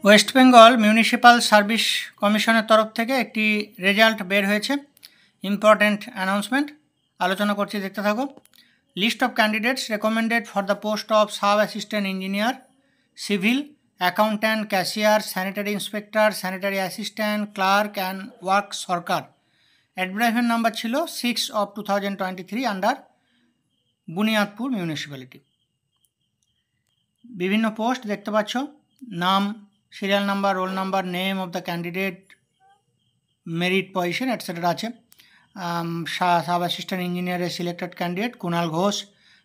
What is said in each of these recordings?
West Bengal municipal service কমিশনের তরফ থেকে একটি রেজাল্ট বের হয়েছে। ইম্পর্ট্যান্ট অ্যানাউন্সমেন্ট আলোচনা করছি, দেখতে থাকো। List of candidates recommended for the post of sub assistant engineer, civil, accountant, cashier, sanitary inspector, sanitary assistant, clerk and work সরকার। অ্যাডভার্টাইজমেন্ট নাম্বার ছিল 6/2023 আন্ডার বুনিয়াদপুর মিউনিসিপ্যালিটি। বিভিন্ন পোস্ট দেখতে পাচ্ছ, নাম, serial number, roll number, name of the candidate, merit position etcetera আছে। Sub assistant ইঞ্জিনিয়ারের selected candidate Kunal Ghosh.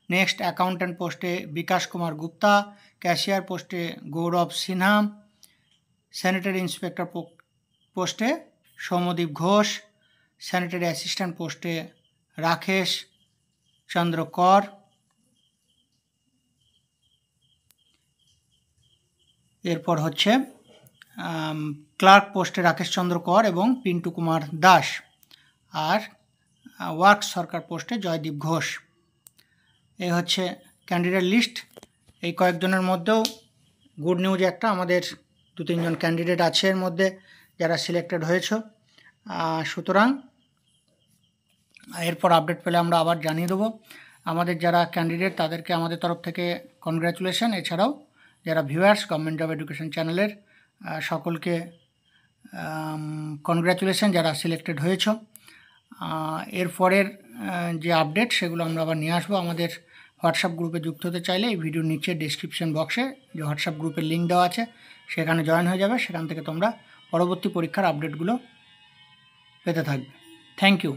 Next, accountant পোস্টে Bikash Kumar Gupta, cashier পোস্টে গৌরব সিনহা, স্যানিটারি ইন্সপেক্টর পোস্টে সৌমদীপ ঘোষ, স্যানিটারি অ্যাসিস্ট্যান্ট পোস্টে রাকেশ চন্দ্র কর। এরপর হচ্ছে ক্লার্ক পোস্টে রাকেশ চন্দ্র কর এবং পিন্টু কুমার দাস, আর ওয়ার্ক সরকার পোস্টে জয়দীপ ঘোষ। এই হচ্ছে ক্যান্ডিডেট লিস্ট। এই কয়েকজনের মধ্যেও গুড নিউজ একটা, আমাদের 2-3 জন ক্যান্ডিডেট আছে এর মধ্যে যারা সিলেক্টেড হয়েছ। সুতরাং এরপর আপডেট পেলে আমরা আবার জানিয়ে দেবো। আমাদের যারা ক্যান্ডিডেট তাদেরকে আমাদের তরফ থেকে কনগ্র্যাচুলেশন। এছাড়াও যারা ভিউয়ার্স গভর্নমেন্ট জব এডুকেশন চ্যানেলের, সকলকে কনগ্র্যাচুলেশন যারা সিলেক্টেড হয়েছ। এরপরের যে আপডেট সেগুলো আমরা আবার নিয়ে আসবো। আমাদের হোয়াটসঅ্যাপ গ্রুপে যুক্ত হতে চাইলে এই ভিডিওর নিচে ডেসক্রিপশন বক্সে যে হোয়াটসঅ্যাপ গ্রুপের লিঙ্ক দেওয়া আছে সেখানে জয়েন হয়ে যাবে। সেখান থেকে তোমরা পরবর্তী পরীক্ষার আপডেটগুলো পেতে থাকবে। Thank you.